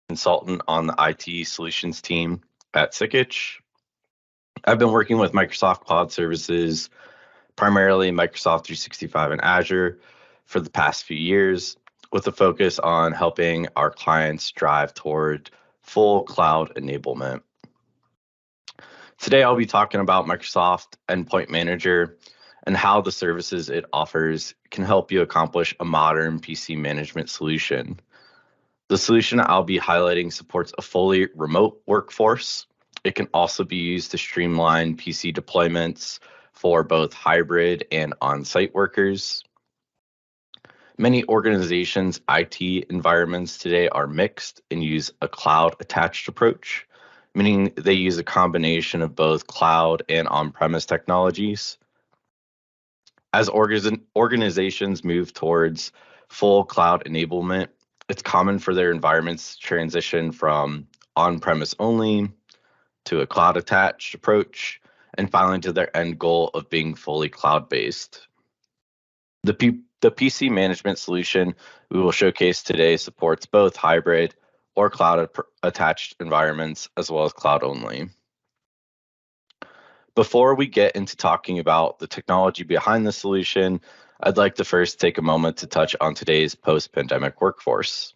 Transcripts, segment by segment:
consultant on the IT solutions team at Sikich. I've been working with Microsoft Cloud Services, primarily Microsoft 365 and Azure, for the past few years, with a focus on helping our clients drive toward full cloud enablement. Today, I'll be talking about Microsoft Endpoint Manager and how the services it offers can help you accomplish a modern PC management solution. The solution I'll be highlighting supports a fully remote workforce. It can also be used to streamline PC deployments for both hybrid and on-site workers. Many organizations' IT environments today are mixed and use a cloud-attached approach, meaning they use a combination of both cloud and on-premise technologies. As organizations move towards full cloud enablement, it's common for their environments to transition from on-premise only to a cloud-attached approach, and finally to their end goal of being fully cloud-based. The PC management solution we will showcase today supports both hybrid or cloud-attached environments, as well as cloud-only. Before we get into talking about the technology behind the solution, I'd like to first take a moment to touch on today's post-pandemic workforce.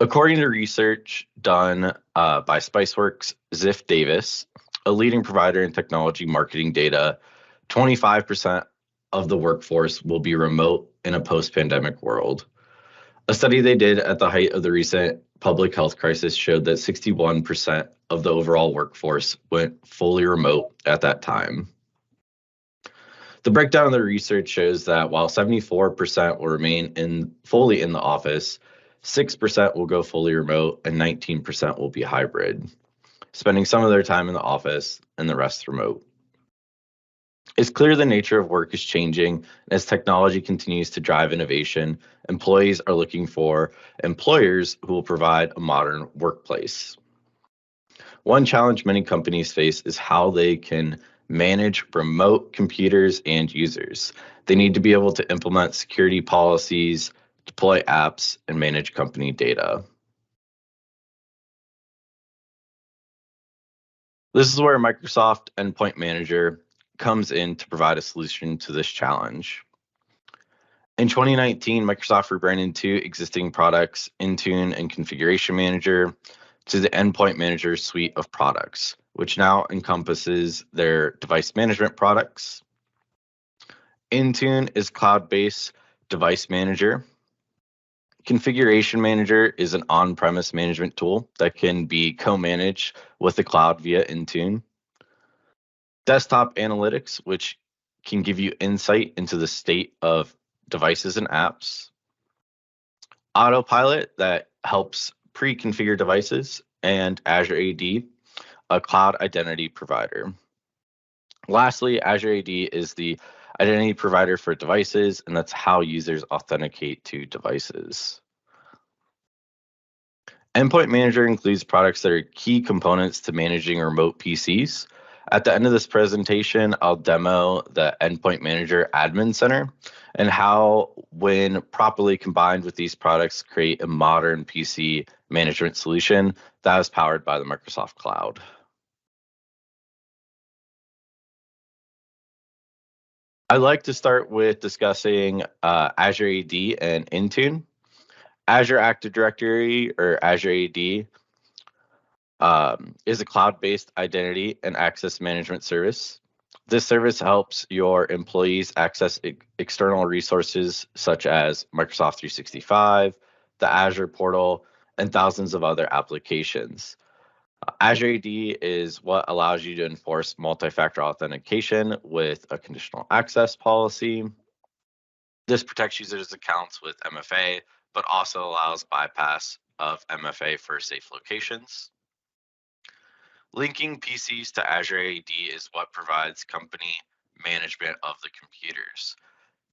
According to research done by Spiceworks' Ziff Davis, a leading provider in technology marketing data, 25% of the workforce will be remote in a post-pandemic world. A study they did at the height of the recent public health crisis showed that 61% of the overall workforce went fully remote at that time. The breakdown of the research shows that while 74% will remain fully in the office, 6% will go fully remote and 19% will be hybrid, spending some of their time in the office and the rest remote. It's clear the nature of work is changing. As technology continues to drive innovation, employees are looking for employers who will provide a modern workplace. One challenge many companies face is how they can manage remote computers and users. They need to be able to implement security policies, deploy apps, and manage company data. This is where Microsoft Endpoint Manager comes in to provide a solution to this challenge. In 2019, Microsoft rebranded two existing products, Intune and Configuration Manager, to the Endpoint Manager suite of products, which now encompasses their device management products. Intune is cloud-based device manager. Configuration Manager is an on-premise management tool that can be co-managed with the cloud via Intune. Desktop Analytics, which can give you insight into the state of devices and apps. Autopilot, that helps pre-configure devices, and Azure AD, a cloud identity provider. Lastly, Azure AD is the identity provider for devices, and that's how users authenticate to devices. Endpoint Manager includes products that are key components to managing remote PCs. At the end of this presentation, I'll demo the Endpoint Manager Admin Center and how, when properly combined with these products, create a modern PC management solution that is powered by the Microsoft Cloud. I'd like to start with discussing Azure AD and Intune. Azure Active Directory, or Azure AD, is a cloud-based identity and access management service. This service helps your employees access external resources such as Microsoft 365, the Azure portal, and thousands of other applications. Azure AD is what allows you to enforce multi-factor authentication with a conditional access policy. This protects users' accounts with MFA, but also allows bypass of MFA for safe locations. Linking PCs to Azure AD is what provides company management of the computers.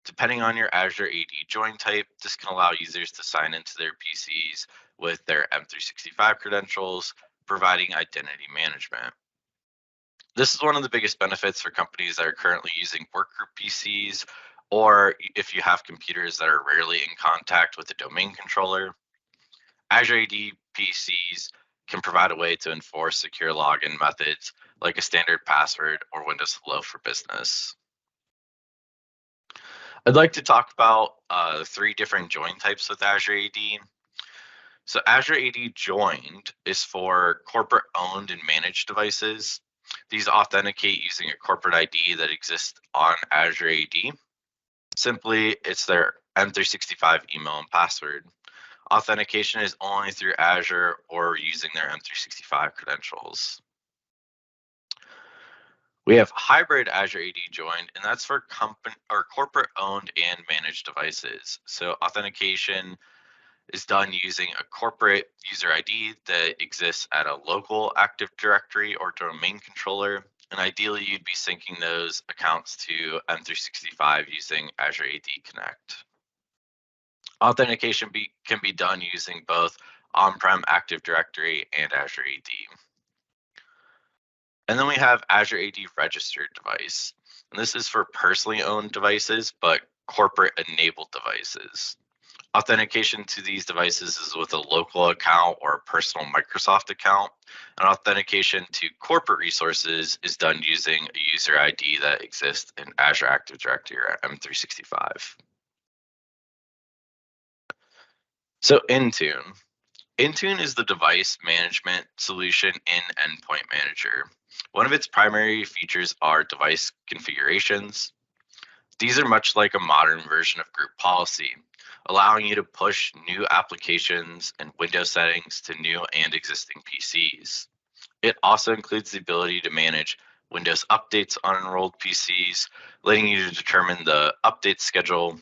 Depending on your Azure AD join type, this can allow users to sign into their PCs with their M365 credentials, providing identity management. This is one of the biggest benefits for companies that are currently using workgroup PCs or if you have computers that are rarely in contact with the domain controller, Azure AD PCs can provide a way to enforce secure login methods like a standard password or Windows Hello for Business. I'd like to talk about three different join types with Azure AD. So Azure AD joined is for corporate owned and managed devices. These authenticate using a corporate ID that exists on Azure AD. Simply, it's their M365 email and password. Authentication is only through Azure or using their M365 credentials. We have hybrid Azure AD joined, and that's for company or corporate owned and managed devices. So authentication is done using a corporate user ID that exists at a local Active Directory or domain controller. And ideally, you'd be syncing those accounts to M365 using Azure AD Connect. Authentication can be done using both on-prem Active Directory and Azure AD. And then we have Azure AD registered device. And this is for personally owned devices, but corporate enabled devices. Authentication to these devices is with a local account or a personal Microsoft account. And authentication to corporate resources is done using a user ID that exists in Azure Active Directory or M365. So Intune. Intune is the device management solution in Endpoint Manager. One of its primary features are device configurations. These are much like a modern version of group policy, allowing you to push new applications and window settings to new and existing PCs. It also includes the ability to manage Windows updates on enrolled PCs, letting you to determine the update schedule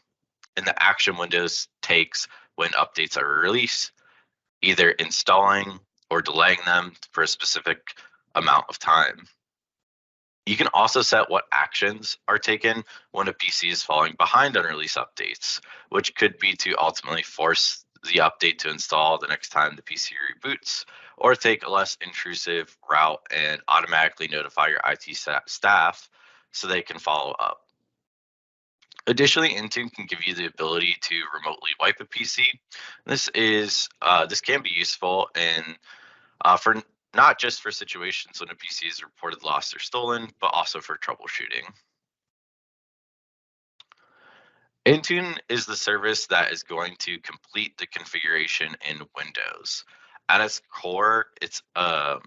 and the action Windows takes when updates are released, either installing or delaying them for a specific amount of time. You can also set what actions are taken when a PC is falling behind on release updates, which could be to ultimately force the update to install the next time the PC reboots, or take a less intrusive route and automatically notify your IT staff so they can follow up. Additionally, Intune can give you the ability to remotely wipe a PC. This can be useful for not just for situations when a PC is reported lost or stolen, but also for troubleshooting. Intune is the service that is going to complete the configuration in Windows. At its core, it's a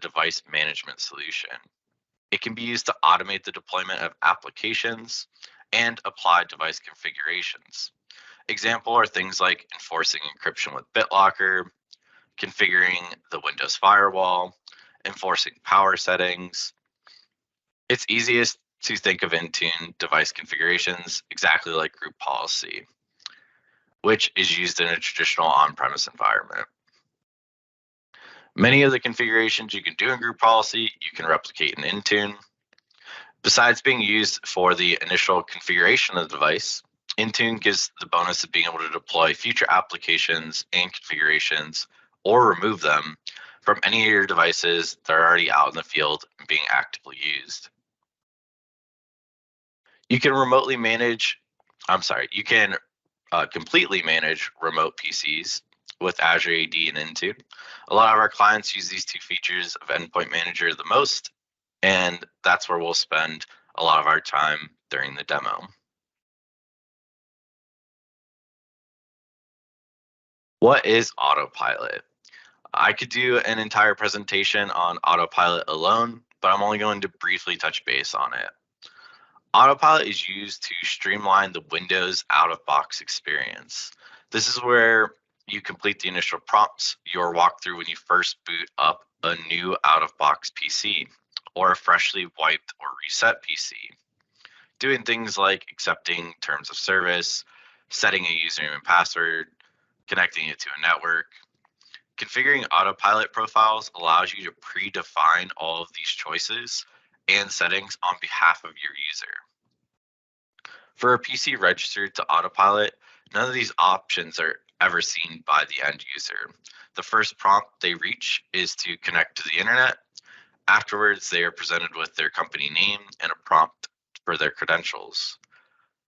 device management solution. It can be used to automate the deployment of applications and apply device configurations. Example are things like enforcing encryption with BitLocker, configuring the Windows firewall, enforcing power settings. It's easiest to think of Intune device configurations exactly like group policy, which is used in a traditional on-premise environment. Many of the configurations you can do in group policy, you can replicate in Intune. Besides being used for the initial configuration of the device, Intune gives the bonus of being able to deploy future applications and configurations or remove them from any of your devices that are already out in the field and being actively used. You can completely manage remote PCs with Azure AD and Intune. A lot of our clients use these two features of Endpoint Manager the most, and that's where we'll spend a lot of our time during the demo. What is Autopilot? I could do an entire presentation on Autopilot alone, but I'm only going to briefly touch base on it. Autopilot is used to streamline the Windows out-of-box experience. This is where you complete the initial prompts, your walkthrough when you first boot up a new out-of-box PC or a freshly wiped or reset PC. Doing things like accepting terms of service, setting a username and password, connecting it to a network. Configuring autopilot profiles allows you to predefine all of these choices and settings on behalf of your user. For a PC registered to autopilot, none of these options are ever seen by the end user. The first prompt they reach is to connect to the internet. Afterwards, they are presented with their company name and a prompt for their credentials.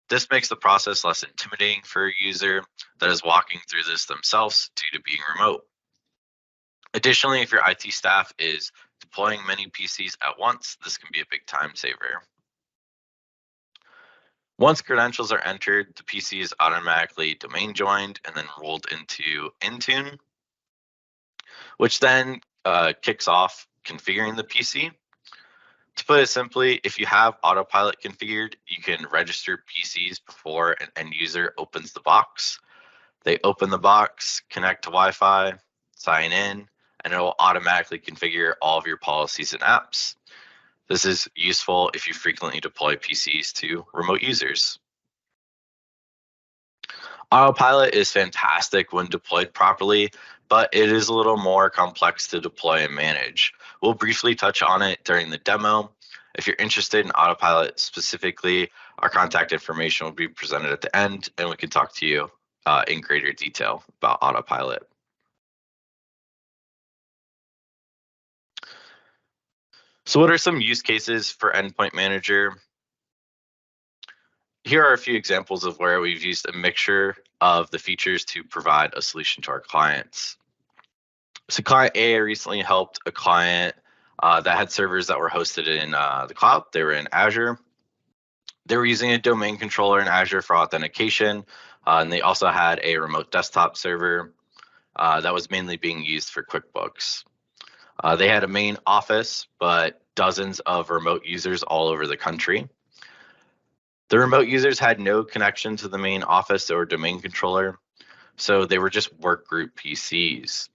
This makes the process less intimidating for a user that is walking through this themselves due to being remote. Additionally, if your IT staff is deploying many PCs at once, this can be a big time saver. Once credentials are entered, the PC is automatically domain joined and then rolled into Intune, which then kicks off configuring the PC. To put it simply, if you have autopilot configured, you can register PCs before an end user opens the box. They open the box, connect to Wi-Fi, sign in, and it will automatically configure all of your policies and apps. This is useful if you frequently deploy PCs to remote users. Autopilot is fantastic when deployed properly, but it is a little more complex to deploy and manage. We'll briefly touch on it during the demo. If you're interested in Autopilot specifically, our contact information will be presented at the end, and we can talk to you in greater detail about Autopilot. So what are some use cases for Endpoint Manager? Here are a few examples of where we've used a mixture of the features to provide a solution to our clients. So client A recently helped a client that had servers that were hosted in the cloud. They were in Azure. They were using a domain controller in Azure for authentication, and they also had a remote desktop server that was mainly being used for QuickBooks. They had a main office, but dozens of remote users all over the country. The remote users had no connection to the main office or domain controller, so they were just workgroup PCs.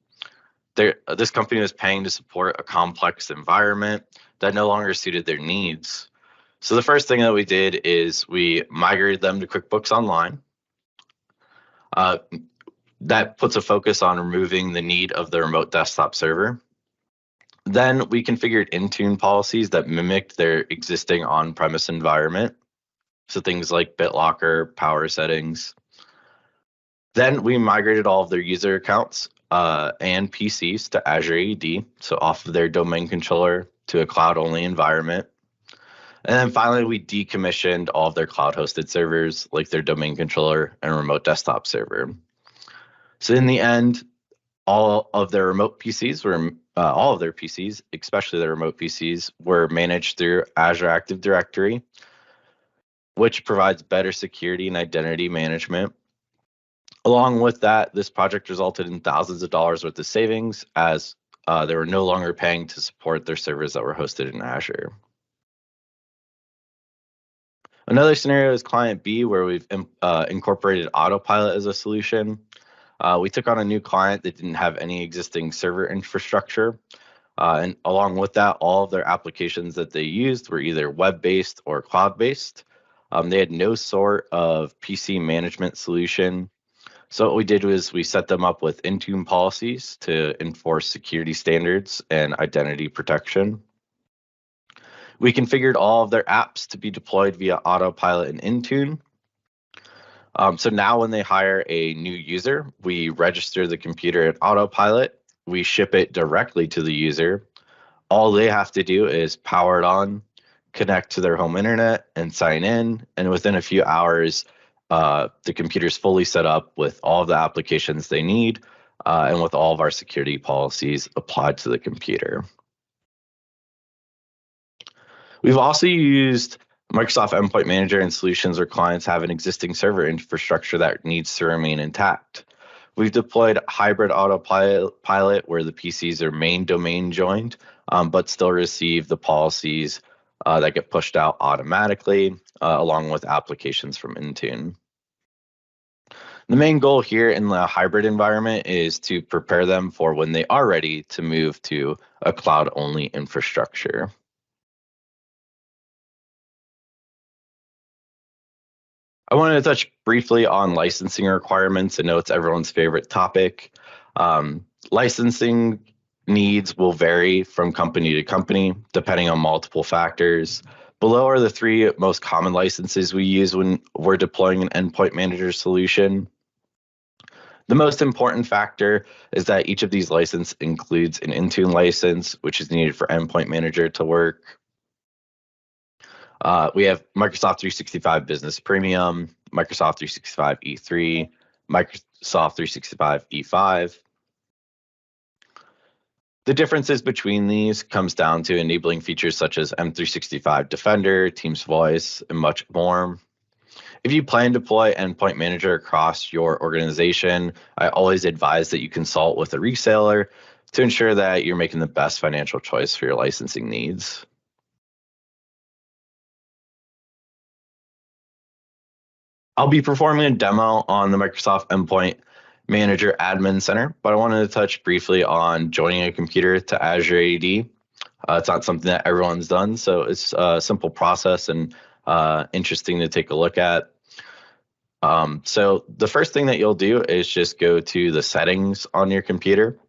This company was paying to support a complex environment that no longer suited their needs. So the first thing that we did is we migrated them to QuickBooks Online. That puts a focus on removing the need of the remote desktop server. Then we configured Intune policies that mimicked their existing on-premise environment. So things like BitLocker, power settings. Then we migrated all of their user accounts and PCs to Azure AD, so off of their domain controller to a cloud-only environment. And then finally, we decommissioned all of their cloud-hosted servers, like their domain controller and remote desktop server. So in the end, all of their PCs, especially their remote PCs, were managed through Azure Active Directory, which provides better security and identity management. Along with that, this project resulted in thousands of dollars worth of savings as they were no longer paying to support their servers that were hosted in Azure. Another scenario is client B, where we've incorporated Autopilot as a solution. We took on a new client that didn't have any existing server infrastructure. And along with that, all of their applications that they used were either web-based or cloud-based. They had no sort of PC management solution. So what we did was we set them up with Intune policies to enforce security standards and identity protection. We configured all of their apps to be deployed via Autopilot and Intune. So now when they hire a new user, we register the computer at Autopilot. We ship it directly to the user. All they have to do is power it on, connect to their home internet, and sign in. And within a few hours, the computer's fully set up with all of the applications they need and with all of our security policies applied to the computer. We've also used Microsoft Endpoint Manager and solutions where clients have an existing server infrastructure that needs to remain intact. We've deployed hybrid autopilot where the PCs are main domain joined, but still receive the policies that get pushed out automatically, along with applications from Intune. The main goal here in the hybrid environment is to prepare them for when they are ready to move to a cloud-only infrastructure. I wanted to touch briefly on licensing requirements. I know it's everyone's favorite topic. Licensing needs will vary from company to company, depending on multiple factors. Below are the three most common licenses we use when we're deploying an endpoint manager solution. The most important factor is that each of these licenses includes an Intune license, which is needed for endpoint manager to work. We have Microsoft 365 Business Premium, Microsoft 365 E3, Microsoft 365 E5. The differences between these comes down to enabling features such as M365 Defender, Teams Voice, and much more. If you plan to deploy Endpoint Manager across your organization, I always advise that you consult with a reseller to ensure that you're making the best financial choice for your licensing needs. I'll be performing a demo on the Microsoft Endpoint Manager Admin Center, but I wanted to touch briefly on joining a computer to Azure AD. It's not something that everyone's done, so it's a simple process and interesting to take a look at. So the first thing that you'll do is just go to the settings on your computer,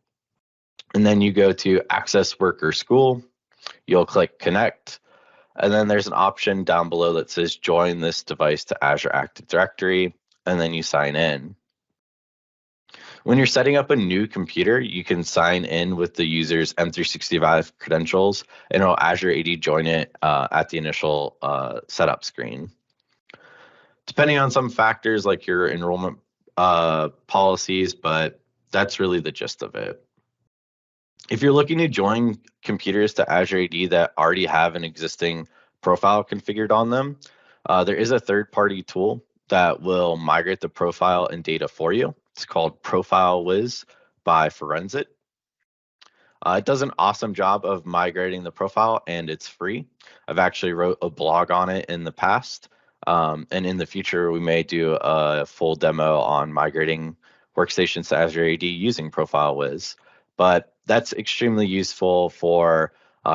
and then you go to Access Work or School. You'll click Connect, and then there's an option down below that says Join this device to Azure Active Directory, and then you sign in. When you're setting up a new computer, you can sign in with the user's M365 credentials, and it'll Azure AD join it at the initial setup screen. Depending on some factors like your enrollment policies, but that's really the gist of it. If you're looking to join computers to Azure AD that already have an existing profile configured on them, there is a third-party tool that will migrate the profile and data for you. It's called Profile Wiz by Forensic. It does an awesome job of migrating the profile, and it's free. I've actually wrote a blog on it in the past, and in the future we may do a full demo on migrating workstations to Azure AD using Profile Wiz. But that's extremely useful for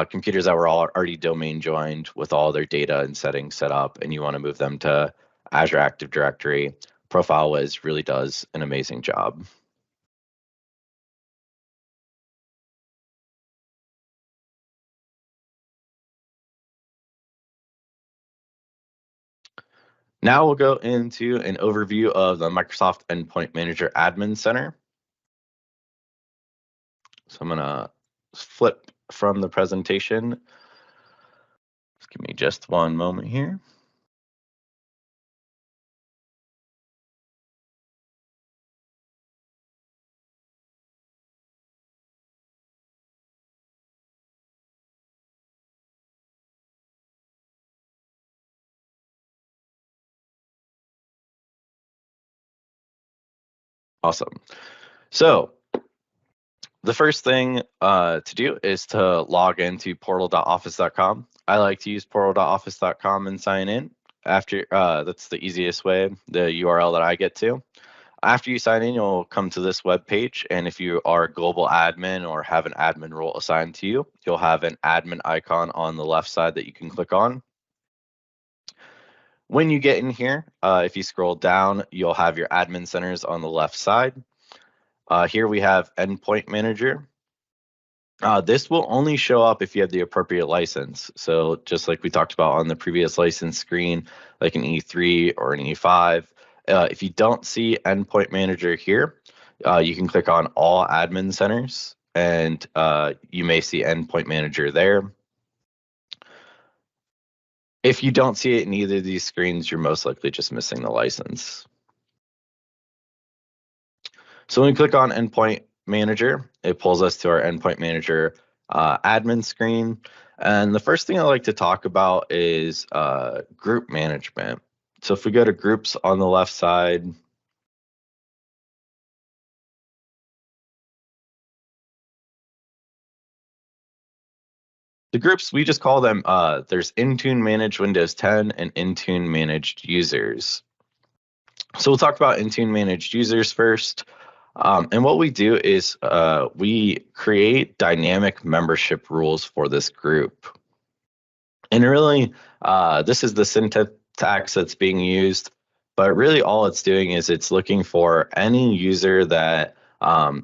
computers that were already domain joined with all their data and settings set up, and you want to move them to Azure Active Directory. Profile Wiz really does an amazing job. Now we'll go into an overview of the Microsoft Endpoint Manager Admin Center. So I'm gonna flip from the presentation. Just give me just one moment here. Awesome. So the first thing to do is to log into portal.office.com. I like to use portal.office.com and sign in. After that's the easiest way, the URL that I get to. After you sign in, you'll come to this web page, and if you are a global admin or have an admin role assigned to you, you'll have an admin icon on the left side that you can click on. When you get in here, if you scroll down, you'll have your admin centers on the left side. Here we have Endpoint Manager. This will only show up if you have the appropriate license. So just like we talked about on the previous license screen, like an E3 or an E5, if you don't see Endpoint Manager here, you can click on All Admin Centers, and you may see Endpoint Manager there. If you don't see it in either of these screens, you're most likely just missing the license. So when we click on Endpoint Manager, it pulls us to our Endpoint Manager admin screen. And the first thing I like to talk about is group management. So if we go to groups on the left side, the groups, we just call them, there's Intune Managed Windows 10 and Intune Managed Users. So we'll talk about Intune Managed Users first. And what we do is we create dynamic membership rules for this group. And really, this is the syntax that's being used, but really all it's doing is it's looking for any user that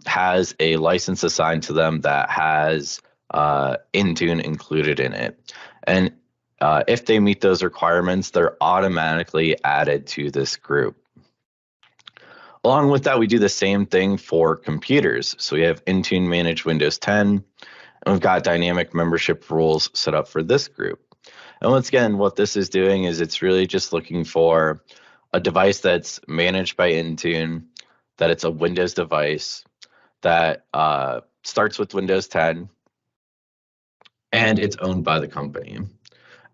has a license assigned to them that has Intune included in it. And if they meet those requirements, they're automatically added to this group. Along with that, we do the same thing for computers. So we have Intune Managed Windows 10, and we've got dynamic membership rules set up for this group. And once again, what this is doing is it's really just looking for a device that's managed by Intune, that it's a Windows device that starts with Windows 10 and it's owned by the company.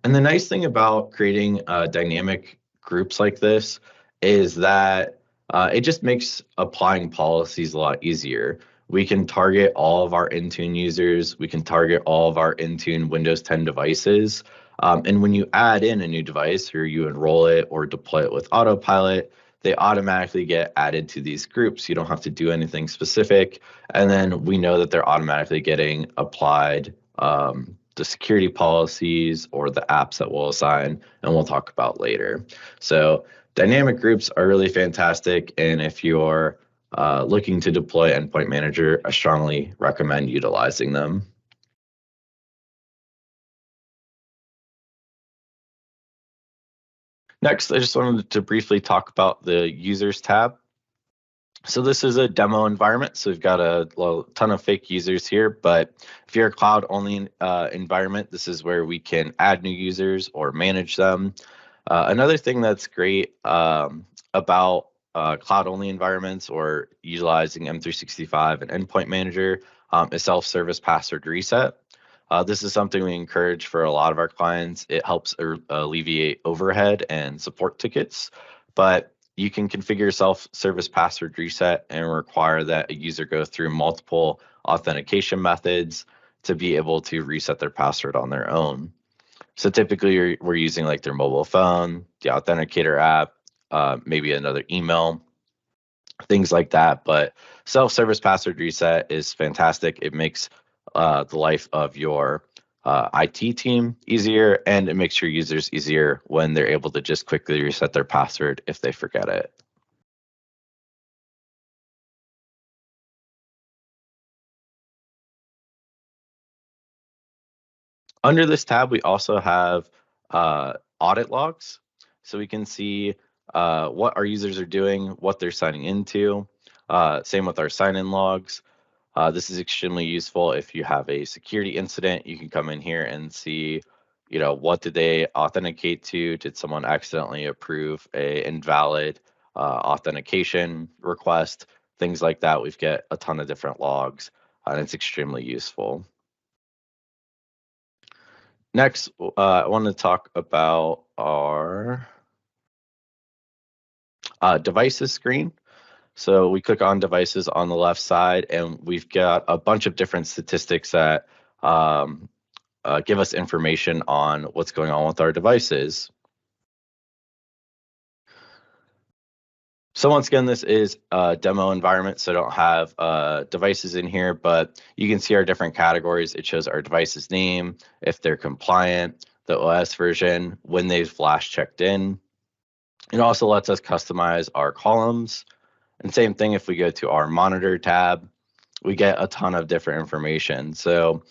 And the nice thing about creating dynamic groups like this is that it just makes applying policies a lot easier. We can target all of our Intune users. We can target all of our Intune Windows 10 devices. And when you add in a new device or you enroll it or deploy it with Autopilot, they automatically get added to these groups. You don't have to do anything specific. And then we know that they're automatically getting applied the security policies or the apps that we'll assign, and we'll talk about later. So dynamic groups are really fantastic. And if you're looking to deploy Endpoint Manager, I strongly recommend utilizing them. Next, I just wanted to briefly talk about the Users tab. So this is a demo environment. So we've got a ton of fake users here, but if you're a cloud-only environment, this is where we can add new users or manage them. Another thing that's great about cloud-only environments or utilizing M365 and Endpoint Manager is self-service password reset. This is something we encourage for a lot of our clients. It helps alleviate overhead and support tickets, but you can configure self-service password reset and require that a user go through multiple authentication methods to be able to reset their password on their own. So typically we're using like their mobile phone, the authenticator app, maybe another email, things like that. But self-service password reset is fantastic. It makes the life of your IT team easier, and it makes your users easier when they're able to just quickly reset their password if they forget it. Under this tab, we also have audit logs. So we can see what our users are doing, what they're signing into. Same with our sign-in logs. This is extremely useful if you have a security incident. You can come in here and see, what did they authenticate to? Did someone accidentally approve a invalid authentication request? Things like that. We've got a ton of different logs, and it's extremely useful. Next, I want to talk about our devices screen. So we click on devices on the left side, and we've got a bunch of different statistics that give us information on what's going on with our devices. So once again, this is a demo environment, so I don't have devices in here, but you can see our different categories. It shows our device's name, if they're compliant, the OS version, when they've last checked in. It also lets us customize our columns. And same thing if we go to our monitor tab, we get a ton of different information. So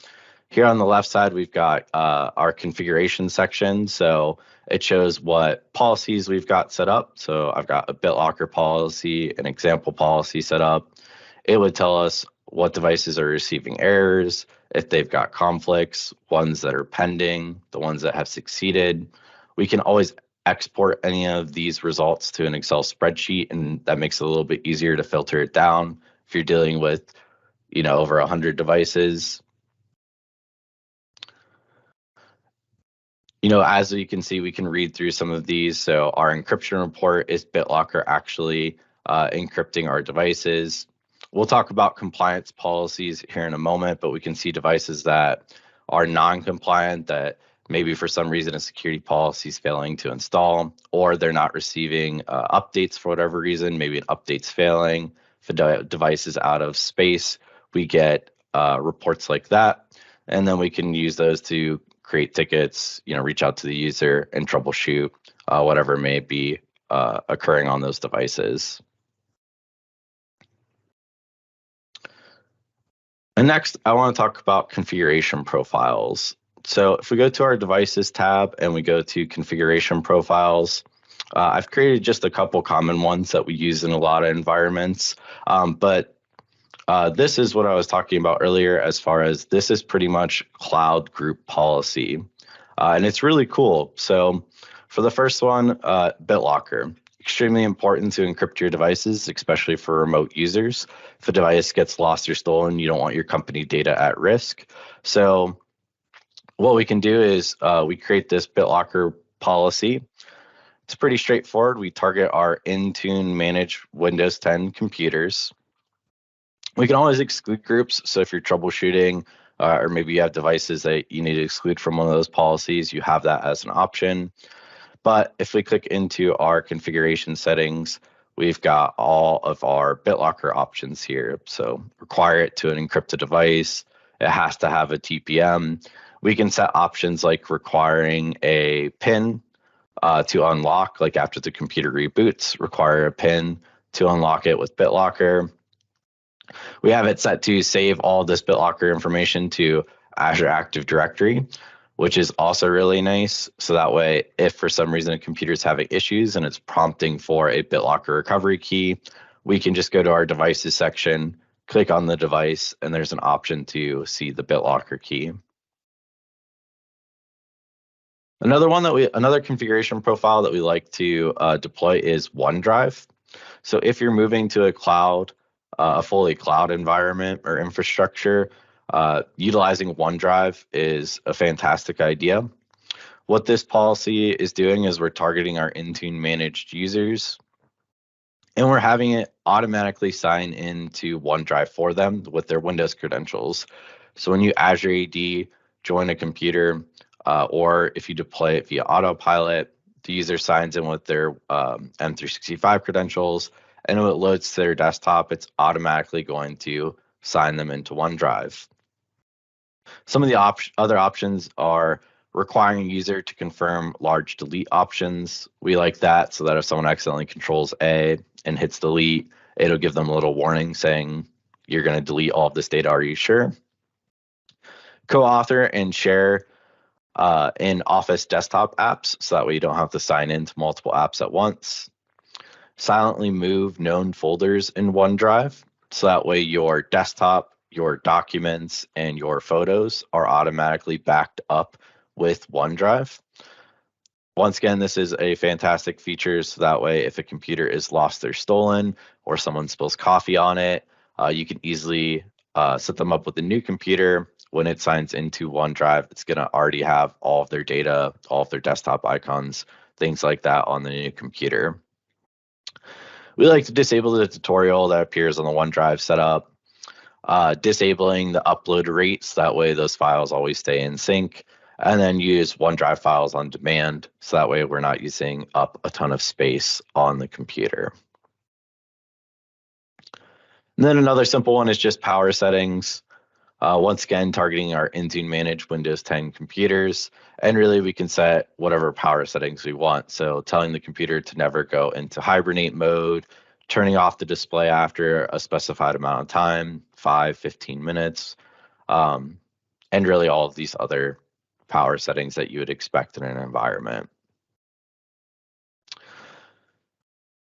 here on the left side, we've got our configuration section. So it shows what policies we've got set up. So I've got a BitLocker policy, an example policy set up. It would tell us what devices are receiving errors, if they've got conflicts, ones that are pending, the ones that have succeeded. We can always export any of these results to an Excel spreadsheet, and that makes it a little bit easier to filter it down if you're dealing with, over 100 devices. As you can see, we can read through some of these. So our encryption report is BitLocker actually encrypting our devices. We'll talk about compliance policies here in a moment, but we can see devices that are non-compliant, that maybe for some reason a security policy is failing to install, or they're not receiving updates for whatever reason. Maybe an update's failing. If a device is out of space, we get reports like that. And then we can use those to create tickets, reach out to the user and troubleshoot whatever may be occurring on those devices. And next, I want to talk about configuration profiles. So if we go to our devices tab and we go to configuration profiles, I've created just a couple common ones that we use in a lot of environments, but this is what I was talking about earlier as far as this is pretty much cloud group policy. and it's really cool. So for the first one, BitLocker. Extremely important to encrypt your devices, especially for remote users. If a device gets lost or stolen, you don't want your company data at risk. So what we can do is we create this BitLocker policy. It's pretty straightforward. We target our Intune managed Windows 10 computers. We can always exclude groups. So if you're troubleshooting or maybe you have devices that you need to exclude from one of those policies, you have that as an option. But if we click into our configuration settings, we've got all of our BitLocker options here. So require it to an encrypted device. It has to have a TPM. We can set options like requiring a PIN to unlock, like after the computer reboots, require a PIN to unlock it with BitLocker. We have it set to save all this BitLocker information to Azure Active Directory, which is also really nice. So that way, if for some reason a computer is having issues and it's prompting for a BitLocker recovery key, we can just go to our devices section, click on the device, and there's an option to see the BitLocker key. Another configuration profile that we like to deploy is OneDrive. So if you're moving to a cloud, a fully cloud environment or infrastructure, utilizing OneDrive is a fantastic idea. What this policy is doing is we're targeting our Intune managed users, and we're having it automatically sign into OneDrive for them with their Windows credentials. So when you Azure AD join a computer, or if you deploy it via autopilot, the user signs in with their M365 credentials, and when it loads to their desktop, it's automatically going to sign them into OneDrive. Some of the other options are requiring a user to confirm large delete options. We like that so that if someone accidentally controls A and hits delete, it'll give them a little warning saying, you're going to delete all of this data, are you sure? Co-author and share in Office desktop apps, so that way you don't have to sign into multiple apps at once. Silently move known folders in OneDrive, so that way your desktop, your documents, and your photos are automatically backed up with OneDrive. Once again, this is a fantastic feature, so that way if a computer is lost or stolen, or someone spills coffee on it, you can easily set them up with a new computer. When it signs into OneDrive, it's going to already have all of their data, all of their desktop icons, things like that on the new computer. We like to disable the tutorial that appears on the OneDrive setup, disabling the upload rates. That way those files always stay in sync, and then use OneDrive files on demand. So that way we're not using up a ton of space on the computer. And then another simple one is just power settings. Once again, targeting our Intune managed Windows 10 computers. And really, we can set whatever power settings we want. So telling the computer to never go into hibernate mode, turning off the display after a specified amount of time, 5, 15 minutes, and really all of these other power settings that you would expect in an environment.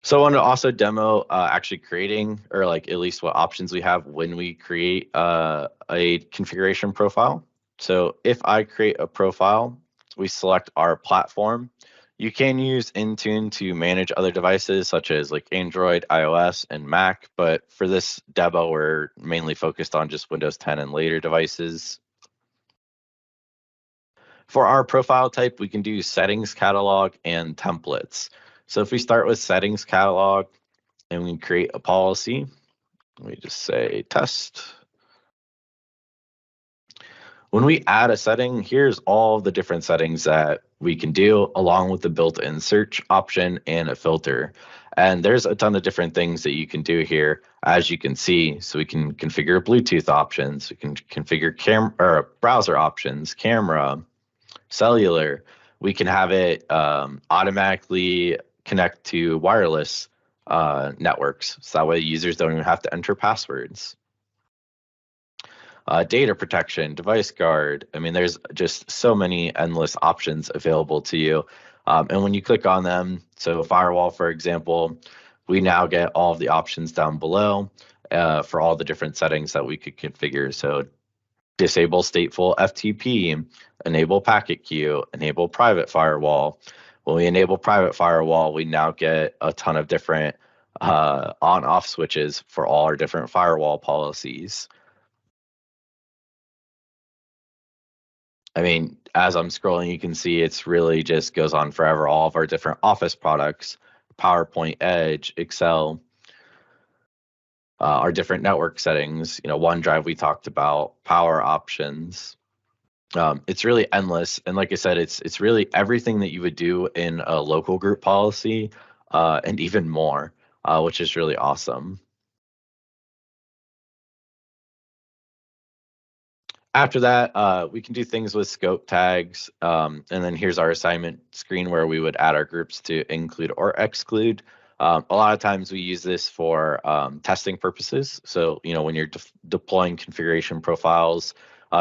So I want to also demo actually creating, or like at least what options we have when we create a configuration profile. So if I create a profile, we select our platform. You can use Intune to manage other devices such as like Android, iOS, and Mac, but for this demo, we're mainly focused on just Windows 10 and later devices. For our profile type, we can do settings catalog and templates. So if we start with settings catalog and we create a policy, we just say test. When we add a setting, here's all the different settings that we can do along with the built-in search option and a filter. And there's a ton of different things that you can do here, as you can see. So we can configure Bluetooth options, we can configure browser options, camera, cellular. We can have it automatically connect to wireless networks, so that way users don't even have to enter passwords. Data protection, device guard. I mean, there's just so many endless options available to you. And when you click on them, so firewall, for example, we now get all of the options down below for all the different settings that we could configure. So disable stateful FTP, enable packet queue, enable private firewall. When we enable private firewall, we now get a ton of different on-off switches for all our different firewall policies. I mean, as I'm scrolling, you can see it's really just goes on forever. All of our different Office products, PowerPoint, Edge, Excel, our different network settings, OneDrive we talked about, power options. It's really endless. And like I said, it's really everything that you would do in a local group policy and even more, which is really awesome. After that, we can do things with scope tags. And then here's our assignment screen where we would add our groups to include or exclude. A lot of times we use this for testing purposes. So, when you're deploying configuration profiles,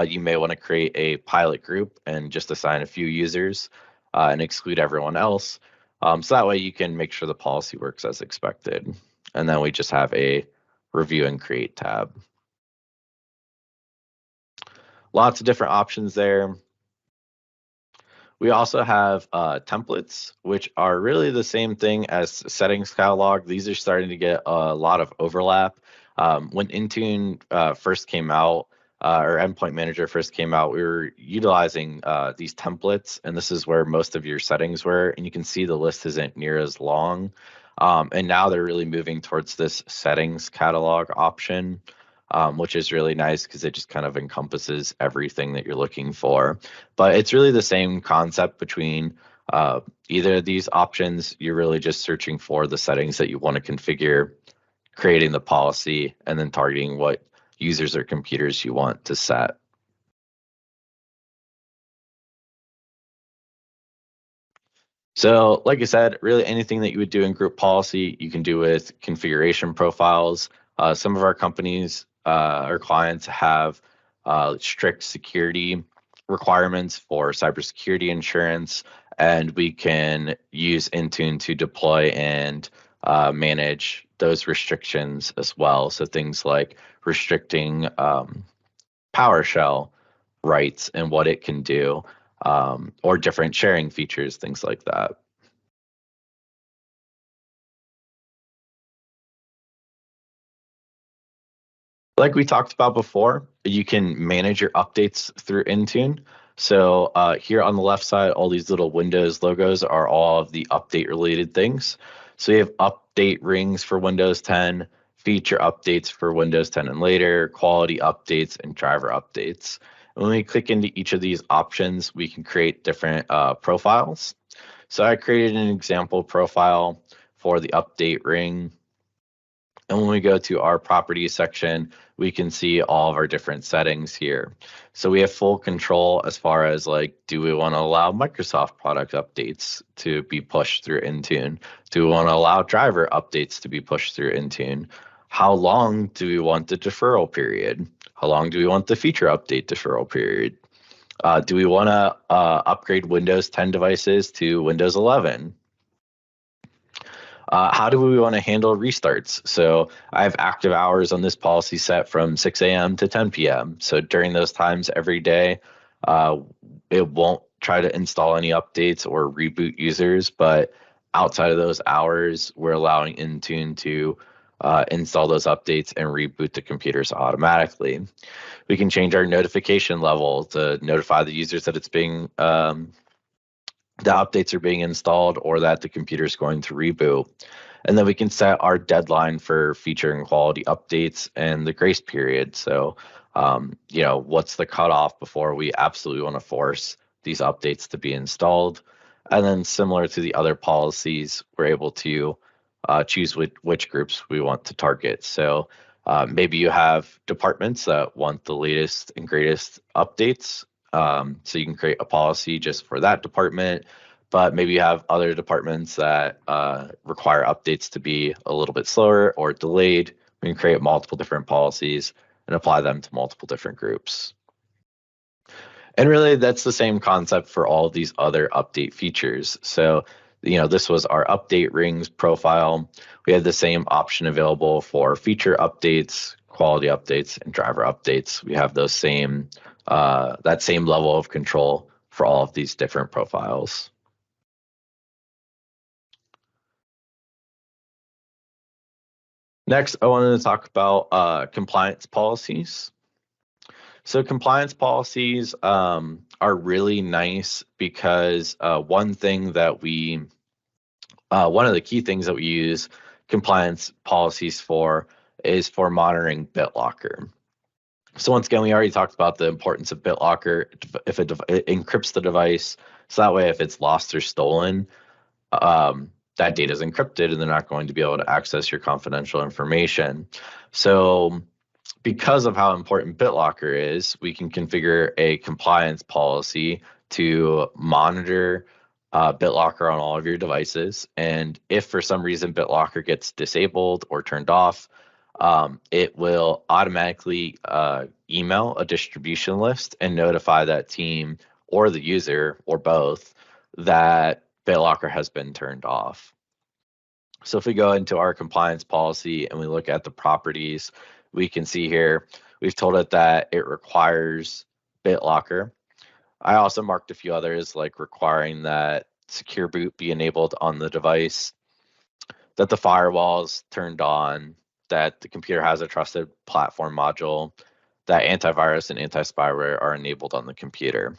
you may want to create a pilot group and just assign a few users and exclude everyone else. So that way you can make sure the policy works as expected. And then we just have a review and create tab. Lots of different options there. We also have templates, which are really the same thing as settings catalog. These are starting to get a lot of overlap. When Intune first came out, or Endpoint Manager first came out, we were utilizing these templates, and this is where most of your settings were. And you can see the list isn't near as long. And now they're really moving towards this settings catalog option. Which is really nice because it just kind of encompasses everything that you're looking for. But it's really the same concept between either of these options. You're really just searching for the settings that you want to configure, creating the policy, and then targeting what users or computers you want to set. So like I said, really anything that you would do in group policy, you can do with configuration profiles. Some of our companies, our clients have strict security requirements for cybersecurity insurance, and we can use Intune to deploy and manage those restrictions as well. So things like restricting PowerShell rights and what it can do, or different sharing features, things like that. Like we talked about before, you can manage your updates through Intune. So here on the left side, all these little Windows logos are all of the update related things. So you have update rings for Windows 10, feature updates for Windows 10 and later, quality updates, and driver updates. When we click into each of these options, we can create different profiles. So I created an example profile for the update ring. And when we go to our properties section, we can see all of our different settings here. So we have full control as far as like, do we want to allow Microsoft product updates to be pushed through Intune? Do we want to allow driver updates to be pushed through Intune? How long do we want the deferral period? How long do we want the feature update deferral period? Do we want to upgrade Windows 10 devices to Windows 11? How do we want to handle restarts? So I have active hours on this policy set from 6 a.m. to 10 p.m. So during those times every day, it won't try to install any updates or reboot users. But outside of those hours, we're allowing Intune to install those updates and reboot the computers automatically. We can change our notification level to notify the users that it's being the updates are being installed or that the computer is going to reboot. And then we can set our deadline for feature and quality updates and the grace period. So, what's the cutoff before we absolutely want to force these updates to be installed? And then similar to the other policies, we're able to choose which groups we want to target. So maybe you have departments that want the latest and greatest updates. So you can create a policy just for that department, but maybe you have other departments that require updates to be a little bit slower or delayed. We can create multiple different policies and apply them to multiple different groups. And really, that's the same concept for all of these other update features. So, this was our update rings profile. We had the same option available for feature updates, quality updates, and driver updates. We have those same that same level of control for all of these different profiles. Next, I wanted to talk about compliance policies. So compliance policies are really nice because one of the key things that we use compliance policies for is for monitoring BitLocker. So once again, we already talked about the importance of BitLocker. If it encrypts the device, so that way if it's lost or stolen, that data is encrypted and they're not going to be able to access your confidential information. So because of how important BitLocker is, we can configure a compliance policy to monitor BitLocker on all of your devices. And if for some reason BitLocker gets disabled or turned off, it will automatically email a distribution list and notify that team or the user or both that BitLocker has been turned off. So if we go into our compliance policy and we look at the properties, we can see here, we've told it that it requires BitLocker. I also marked a few others like requiring that secure boot be enabled on the device, that the firewall is turned on, that the computer has a trusted platform module, that antivirus and anti-spyware are enabled on the computer.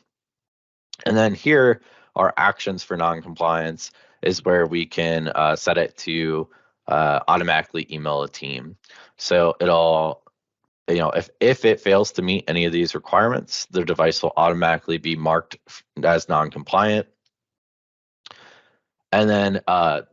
And then here are actions for non-compliance is where we can set it to automatically email a team. So it'll, if it fails to meet any of these requirements, the device will automatically be marked as non-compliant. And then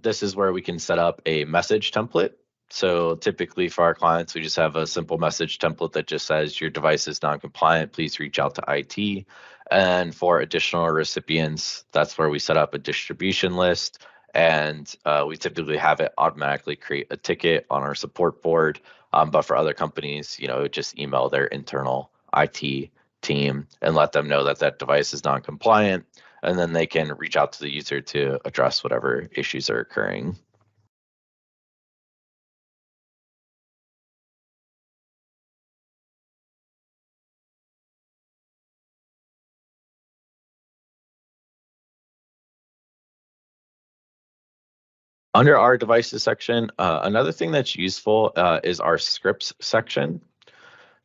this is where we can set up a message template. So typically for our clients, we just have a simple message template that just says your device is non-compliant, please reach out to IT. And for additional recipients, that's where we set up a distribution list. And we typically have it automatically create a ticket on our support board. But for other companies, just email their internal IT team and let them know that that device is non-compliant. And then they can reach out to the user to address whatever issues are occurring. Under our devices section, another thing that's useful is our scripts section.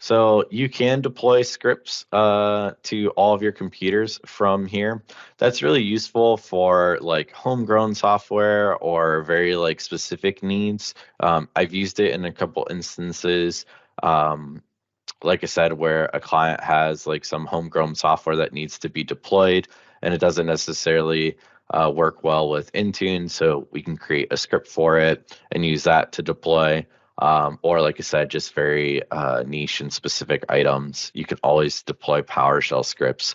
So you can deploy scripts to all of your computers from here. That's really useful for like homegrown software or very like specific needs. I've used it in a couple instances. Like I said, where a client has like some homegrown software that needs to be deployed and it doesn't necessarily work well with Intune. So we can create a script for it and use that to deploy. Or like I said, just very niche and specific items. You can always deploy PowerShell scripts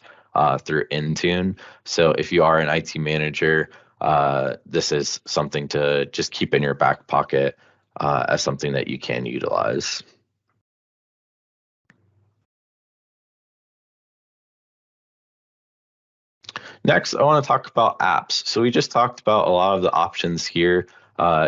through Intune. So if you are an IT manager, this is something to just keep in your back pocket as something that you can utilize. Next, I want to talk about apps. So we just talked about a lot of the options here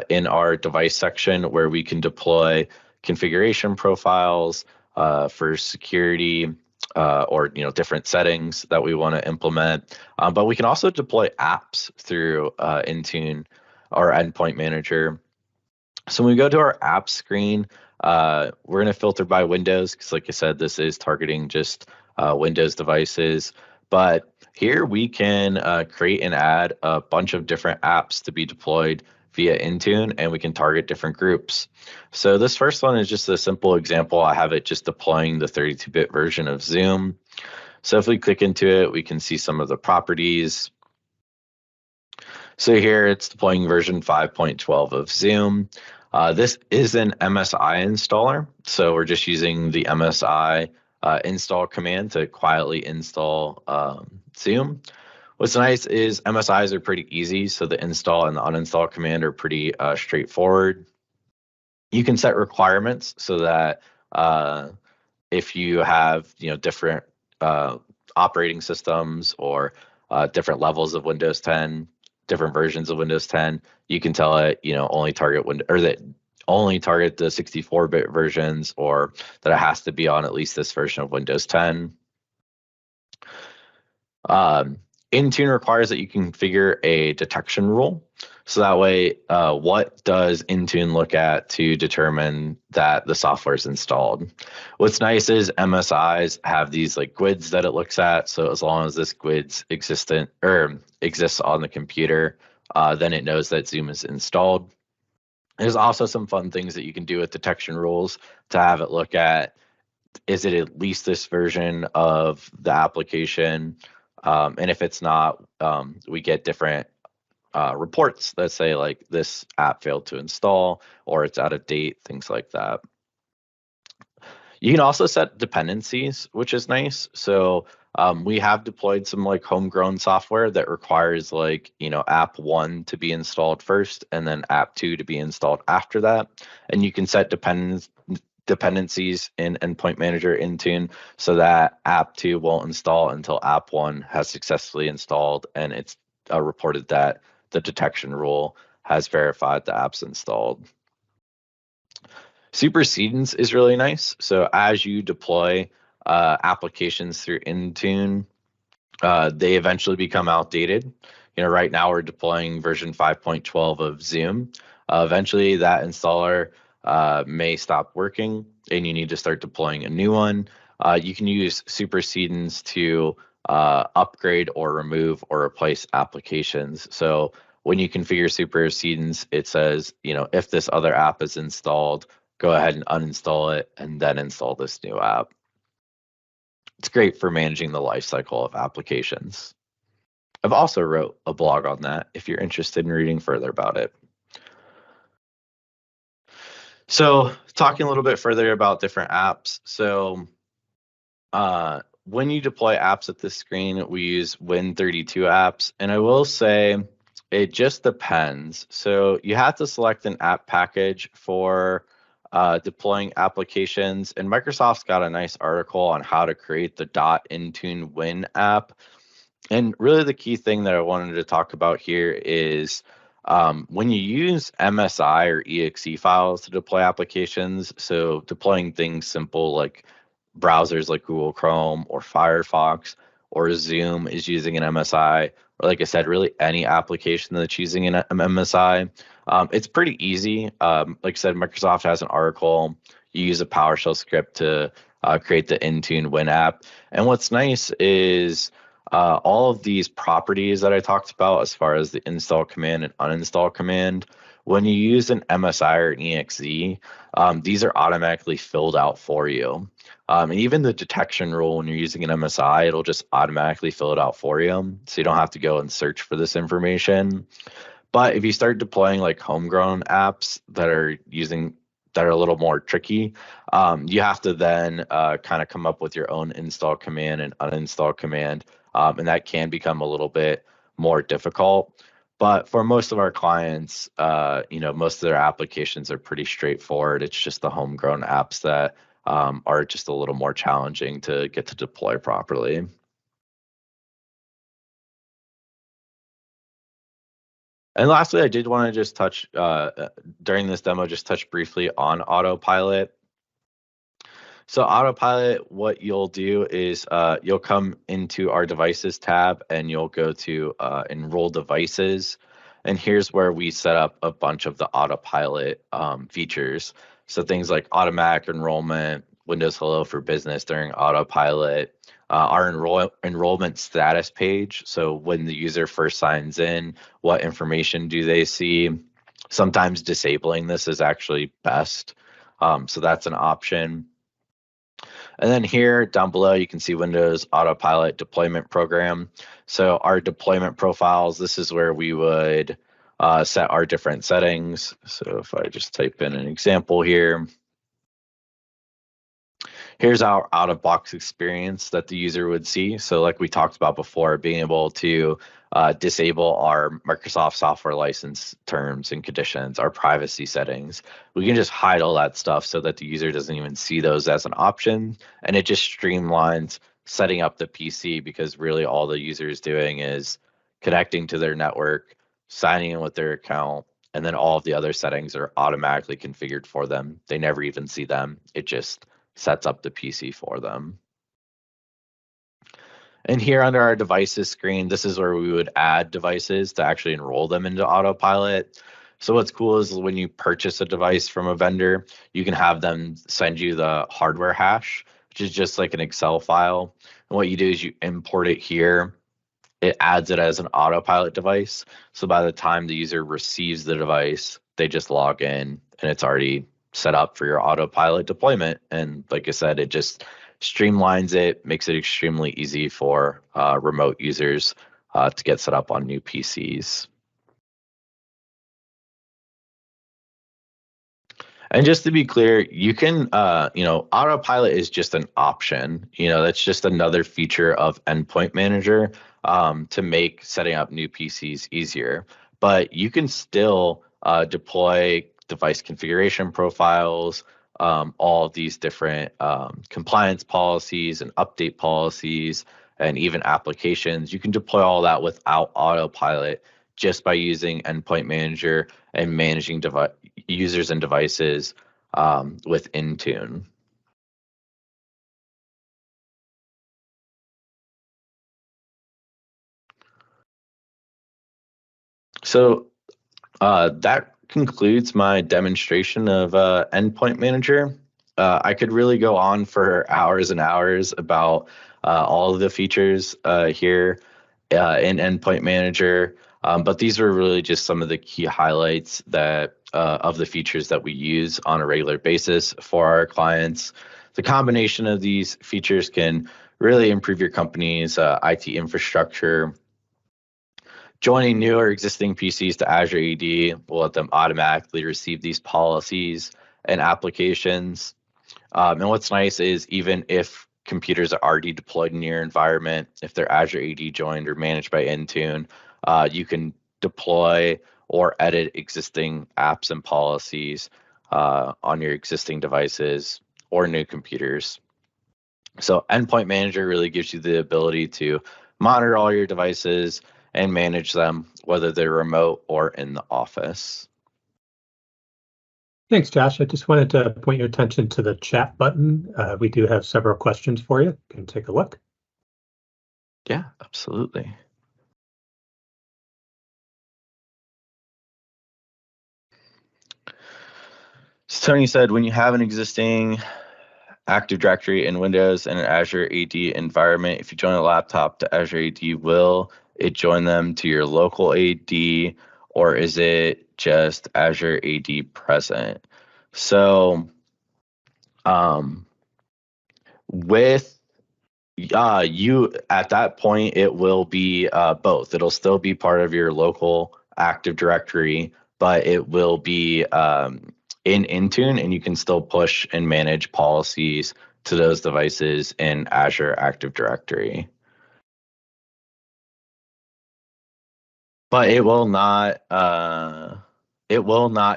in our device section where we can deploy configuration profiles for security or different settings that we want to implement. But we can also deploy apps through Intune or Endpoint Manager. So when we go to our app screen, we're going to filter by Windows because, like I said, this is targeting just Windows devices. But here we can create and add a bunch of different apps to be deployed via Intune, and we can target different groups. So this first one is just a simple example. I have it just deploying the 32-bit version of Zoom. So if we click into it, we can see some of the properties. So here it's deploying version 5.12 of Zoom. This is an MSI installer. So we're just using the MSI install command to quietly install Zoom. What's nice is MSIs are pretty easy. So the install and the uninstall command are pretty straightforward. You can set requirements so that if you have different operating systems or different levels of Windows 10, different versions of Windows 10, you can tell it only target Windows, or that only target the 64-bit versions, or that it has to be on at least this version of Windows 10. Um, Intune requires that you configure a detection rule. So that way, what does Intune look at to determine that the software is installed? What's nice is MSIs have these like GUIDs that it looks at. So as long as this GUID's exists on the computer, then it knows that Zoom is installed. There's also some fun things that you can do with detection rules to have it look at, is it at least this version of the application? And if it's not, we get different reports that say like this app failed to install or it's out of date, things like that. You can also set dependencies, which is nice. So we have deployed some like homegrown software that requires like, app 1 to be installed first and then app 2 to be installed after that. And you can set dependencies in Endpoint Manager Intune so that app 2 won't install until app 1 has successfully installed and it's reported that the detection rule has verified the app's installed. Supersedence is really nice. So as you deploy applications through Intune, they eventually become outdated. Right now we're deploying version 5.12 of Zoom. Eventually that installer may stop working and you need to start deploying a new one. You can use supersedence to upgrade or remove or replace applications. So when you configure supersedence, it says, if this other app is installed, go ahead and uninstall it and then install this new app. It's great for managing the lifecycle of applications. I've also wrote a blog on that if you're interested in reading further about it. So talking a little bit further about different apps. So when you deploy apps at this screen, we use Win32 apps. And I will say it just depends. So you have to select an app package for deploying applications. And Microsoft's got a nice article on how to create the .intune Win app. And really the key thing that I wanted to talk about here is when you use MSI or exe files to deploy applications, so deploying things simple like browsers like Google Chrome or Firefox or Zoom is using an MSI, or like I said, really any application that's using an MSI, it's pretty easy. Like I said, Microsoft has an article. You use a PowerShell script to create the Intune Win app. And what's nice is all of these properties that I talked about as far as the install command and uninstall command, when you use an MSI or an exe, these are automatically filled out for you. And even the detection rule, when you're using an MSI, it'll just automatically fill it out for you. So you don't have to go and search for this information. But if you start deploying like homegrown apps that are a little more tricky, you have to then kind of come up with your own install command and uninstall command. And that can become a little bit more difficult. But for most of our clients, most of their applications are pretty straightforward. It's just the homegrown apps that are just a little more challenging to get to deploy properly. And lastly, I did want to just touch during this demo, just touch briefly on autopilot. So autopilot, what you'll do is you'll come into our devices tab and you'll go to enroll devices. And here's where we set up a bunch of the autopilot features. So things like automatic enrollment, Windows Hello for Business during autopilot, our enrollment status page. So when the user first signs in, what information do they see? Sometimes disabling this is actually best. So that's an option. And then here down below, you can see Windows Autopilot Deployment Program. So our deployment profiles, this is where we would set our different settings. So if I just type in an example here, here's our out-of-box experience that the user would see. So like we talked about before, being able to disable our Microsoft software license terms and conditions, our privacy settings. We can just hide all that stuff so that the user doesn't even see those as an option. And it just streamlines setting up the PC, because really all the user is doing is connecting to their network, signing in with their account, and then all of the other settings are automatically configured for them. They never even see them. It just sets up the PC for them. And here under our devices screen, this is where we would add devices to actually enroll them into autopilot. So what's cool is when you purchase a device from a vendor, you can have them send you the hardware hash, which is just like an Excel file. And what you do is you import it here. It adds it as an autopilot device. So by the time the user receives the device, they just log in and it's already set up for your autopilot deployment. And like I said, it just streamlines it, makes it extremely easy for remote users to get set up on new PCs. And just to be clear, you can, autopilot is just an option. That's just another feature of Endpoint Manager to make setting up new PCs easier. But you can still deploy device configuration profiles, all of these different compliance policies and update policies, and even applications. You can deploy all that without autopilot just by using Endpoint Manager and managing users and devices with Intune. So that concludes my demonstration of Endpoint Manager. I could really go on for hours and hours about all of the features here in Endpoint Manager, but these were really just some of the key highlights that of the features that we use on a regular basis for our clients. The combination of these features can really improve your company's IT infrastructure. Joining new or existing PCs to Azure AD will let them automatically receive these policies and applications. And what's nice is even if computers are already deployed in your environment, if they're Azure AD joined or managed by Intune, you can deploy or edit existing apps and policies on your existing devices or new computers. So Endpoint Manager really gives you the ability to monitor all your devices and manage them, whether they're remote or in the office. Thanks, Josh. I just wanted to point your attention to the chat button. We do have several questions for you. You can take a look. Yeah, absolutely. So Tony said, when you have an existing Active Directory in Windows and an Azure AD environment, if you join a laptop to Azure AD, will it join them to your local AD, or is it just Azure AD present? So with you at that point, it will be both. It'll still be part of your local Active Directory, but it will be in Intune, and you can still push and manage policies to those devices in Azure Active Directory. But it will not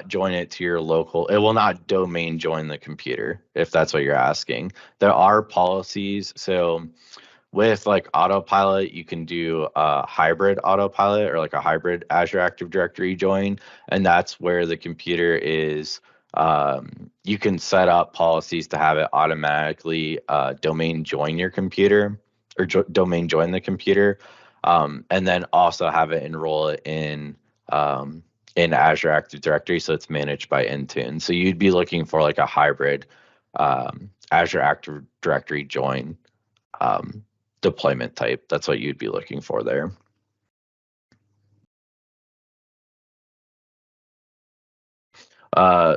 join it to your local. It will not domain join the computer, if that's what you're asking. There are policies. So with like autopilot, you can do a hybrid autopilot or like a hybrid Azure Active Directory join. And that's where the computer is. You can set up policies to have it automatically domain join your computer or domain join the computer. And then also have it enroll it in Azure Active Directory, so it's managed by Intune. So you'd be looking for like a hybrid Azure Active Directory join deployment type. That's what you'd be looking for there.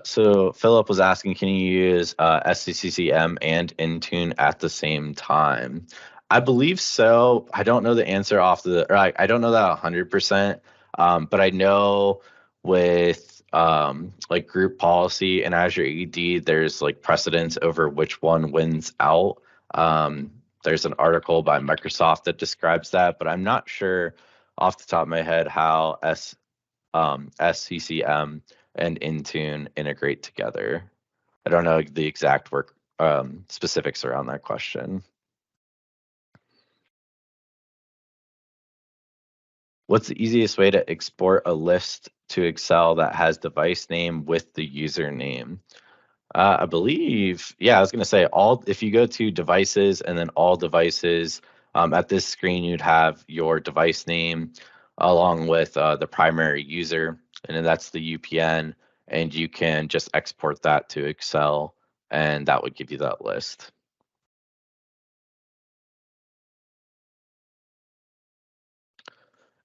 So Philip was asking, can you use SCCM and Intune at the same time? I believe so. I don't know the answer I don't know that 100%, but I know with like group policy in Azure AD, there's like precedence over which one wins out. There's an article by Microsoft that describes that, but I'm not sure off the top of my head how SCCM and Intune integrate together. I don't know the exact work specifics around that question. What's the easiest way to export a list to Excel that has device name with the username. I believe, yeah, I was going to say if you go to devices and then all devices, at this screen, you'd have your device name along with the primary user, and then that's the UPN, and you can just export that to Excel, and that would give you that list.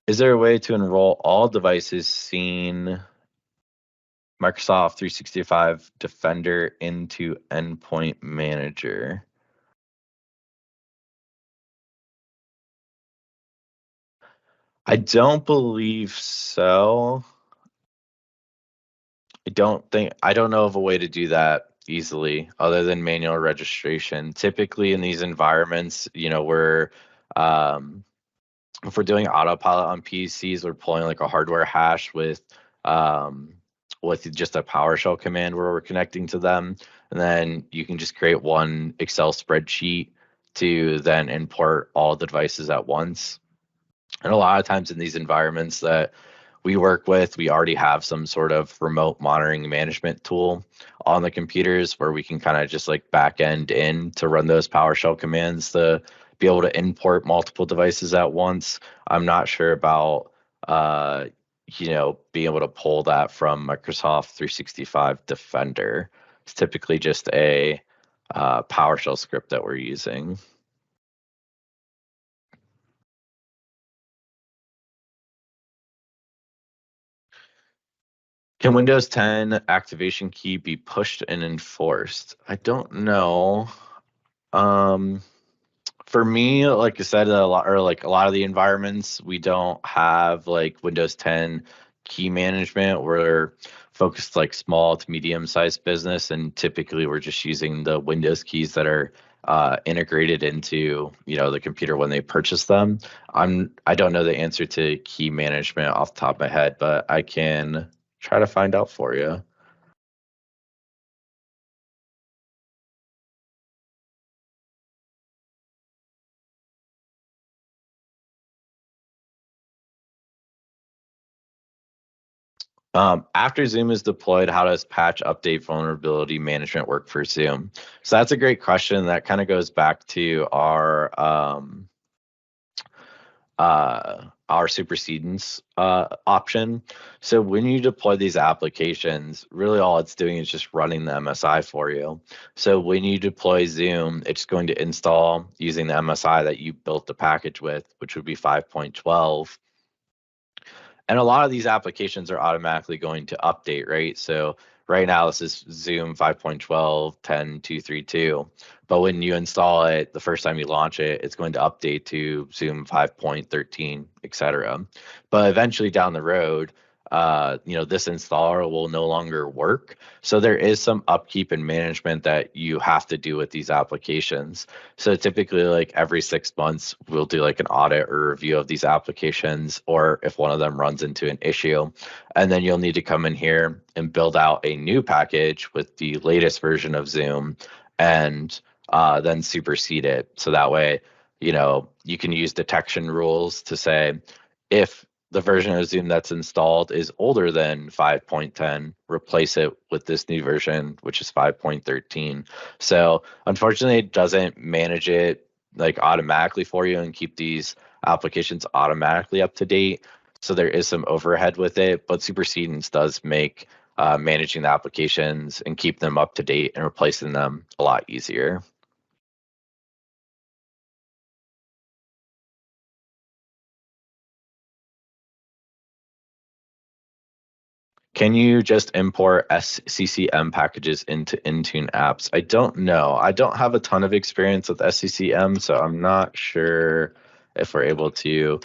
Is there a way to enroll all devices seen Microsoft 365 Defender into Endpoint Manager? I don't believe so. I don't know of a way to do that easily other than manual registration. Typically in these environments, um, if we're doing autopilot on PCs, we're pulling like a hardware hash um, with just a PowerShell command where we're connecting to them. And then you can just create one Excel spreadsheet to then import all the devices at once. And a lot of times in these environments that we work with, we already have some sort of remote monitoring management tool on the computers where we can kind of just like back end in to run those PowerShell commands to be able to import multiple devices at once. I'm not sure about being able to pull that from Microsoft 365 Defender. It's typically just a PowerShell script that we're using. Can Windows 10 activation key be pushed and enforced? I don't know. Um, for me, like I said, a lot of the environments, we don't have like Windows 10 key management. We're focused like small to medium sized business, and typically we're just using the Windows keys that are integrated into the computer when they purchase them. I don't know the answer to key management off the top of my head, but I can try to find out for you. After Zoom is deployed, how does patch update vulnerability management work for Zoom? So that's a great question. That kind of goes back to our supersedence option. So when you deploy these applications, really all it's doing is just running the MSI for you. So when you deploy Zoom, it's going to install using the MSI that you built the package with, which would be 5.12. And a lot of these applications are automatically going to update, right? So right now this is Zoom 5.12, 10.232. But when you install it, the first time you launch it, it's going to update to Zoom 5.13, etc. But eventually down the road, this installer will no longer work. So there is some upkeep and management that you have to do with these applications. So typically, like every 6 months, we'll do like an audit or review of these applications, or if one of them runs into an issue, and then you'll need to come in here and build out a new package with the latest version of Zoom, and then supersede it. So that way, you can use detection rules to say if the version of Zoom that's installed is older than 5.10, replace it with this new version, which is 5.13. So unfortunately, it doesn't manage it like automatically for you and keep these applications automatically up to date. So there is some overhead with it, but supersedence does make managing the applications and keep them up to date and replacing them a lot easier. Can you just import SCCM packages into Intune apps? I don't know. I don't have a ton of experience with SCCM, so I'm not sure if we're able to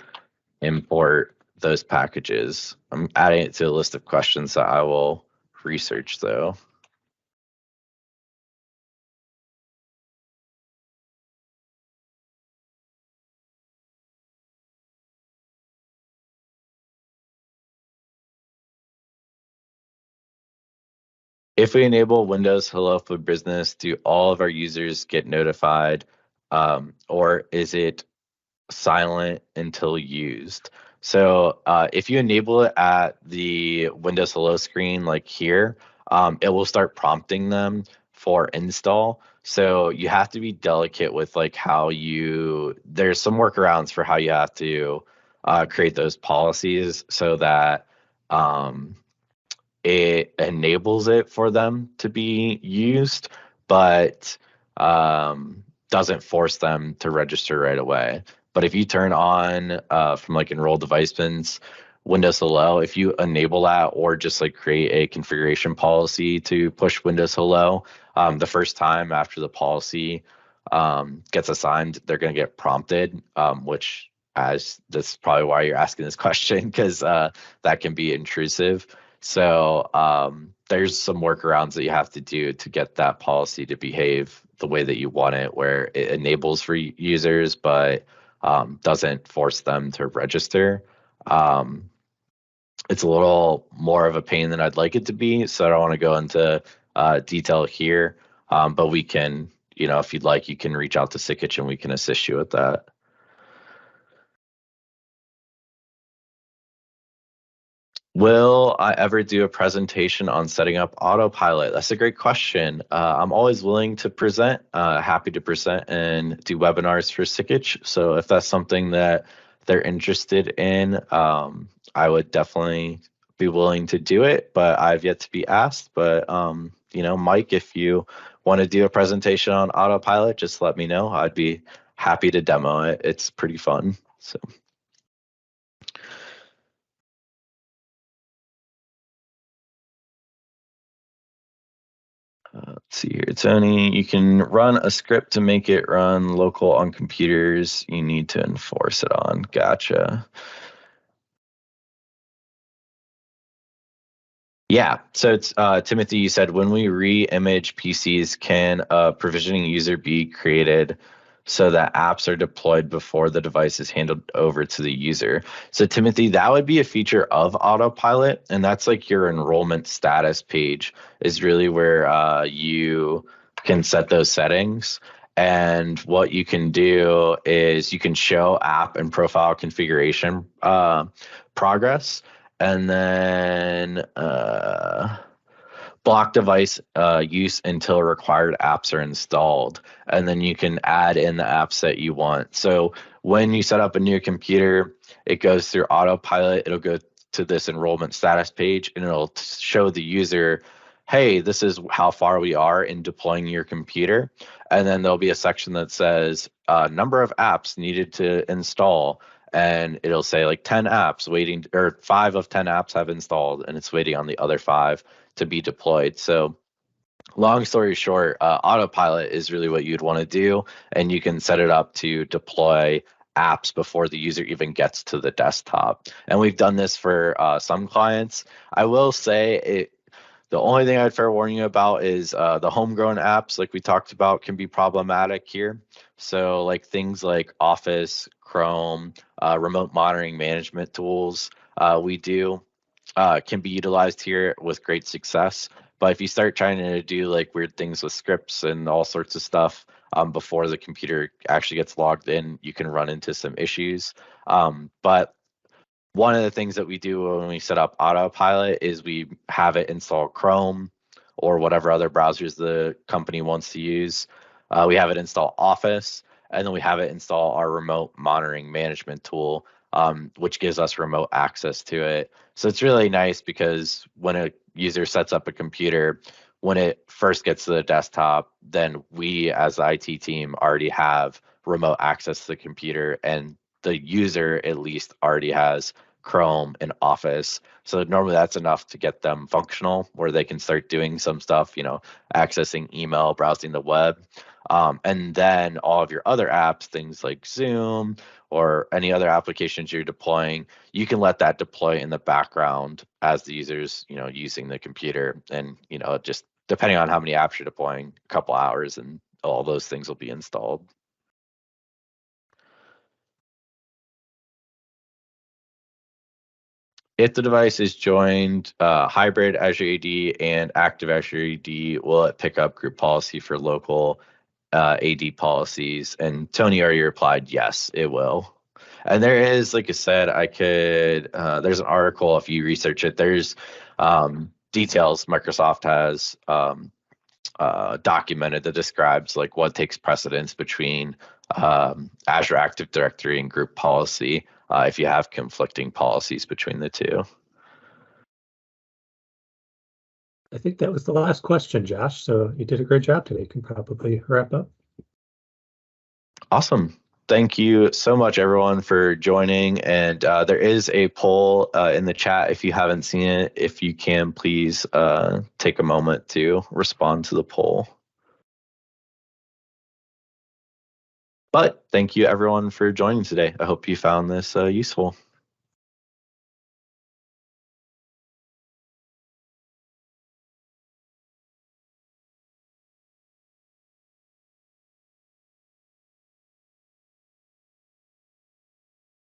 import those packages. I'm adding it to a list of questions that I will research though. If we enable Windows Hello for Business, do all of our users get notified, or is it silent until used? So if you enable it at the Windows Hello screen, like here, it will start prompting them for install. So you have to be delicate with like how there's some workarounds for how you have to create those policies so that um, it enables it for them to be used, but doesn't force them to register right away. But if you turn on from like enroll device bins, Windows Hello, if you enable that or just like create a configuration policy to push Windows Hello, the first time after the policy gets assigned, they're going to get prompted, which as that's probably why you're asking this question because that can be intrusive. So there's some workarounds that you have to do to get that policy to behave the way that you want it, where it enables for users but doesn't force them to register. It's a little more of a pain than I'd like it to be, so I don't want to go into detail here. But we can, if you'd like, you can reach out to Sikich and we can assist you with that. Will I ever do a presentation on setting up autopilot? That's a great question. I'm always willing to present, happy to present and do webinars for Sikich. So if that's something that they're interested in, I would definitely be willing to do it, but I've yet to be asked. But, Mike, if you want to do a presentation on autopilot, just let me know. I'd be happy to demo it. It's pretty fun. So. Let's see here, Tony. You can run a script to make it run local on computers you need to enforce it on. Gotcha. Yeah, so it's Timothy, you said when we re-image PCs, can a provisioning user be created so that apps are deployed before the device is handed over to the user? So Timothy, that would be a feature of Autopilot, and that's like your enrollment status page is really where you can set those settings. And what you can do is you can show app and profile configuration progress, and then block device use until required apps are installed. And then you can add in the apps that you want. So when you set up a new computer, it goes through autopilot. It'll go to this enrollment status page and it'll show the user, hey, this is how far we are in deploying your computer. And then there'll be a section that says number of apps needed to install, and it'll say like 10 apps waiting, or 5 of 10 apps have installed and it's waiting on the other 5 to be deployed. So long story short, autopilot is really what you'd want to do, and you can set it up to deploy apps before the user even gets to the desktop. And we've done this for some clients. I will say the only thing I'd fair warn you about is the homegrown apps, like we talked about, can be problematic here. So like things like Office, Chrome, remote monitoring management tools we do can be utilized here with great success. But if you start trying to do like weird things with scripts and all sorts of stuff before the computer actually gets logged in, you can run into some issues. But one of the things that we do when we set up autopilot is we have it install Chrome or whatever other browsers the company wants to use. We have it install Office, and then we have it install our remote monitoring management tool, which gives us remote access to it. So it's really nice because when a user sets up a computer, when it first gets to the desktop, then we as the IT team already have remote access to the computer, and the user at least already has Chrome and Office. So normally that's enough to get them functional where they can start doing some stuff, accessing email, browsing the web. And then all of your other apps, things like Zoom or any other applications you're deploying, you can let that deploy in the background as the user's, using the computer. And, just depending on how many apps you're deploying, a couple hours and all those things will be installed. If the device is joined hybrid Azure AD and active Azure AD, will it pick up group policy for local AD policies? And Tony already replied, yes, it will. And there is, like I said, there's an article, if you research it, there's details Microsoft has documented that describes like what takes precedence between Azure Active Directory and group policy if you have conflicting policies between the two. I think that was the last question, Josh. So you did a great job today. You can probably wrap up. Awesome. Thank you so much, everyone, for joining. And there is a poll in the chat if you haven't seen it. If you can, please take a moment to respond to the poll. But thank you, everyone, for joining today. I hope you found this useful.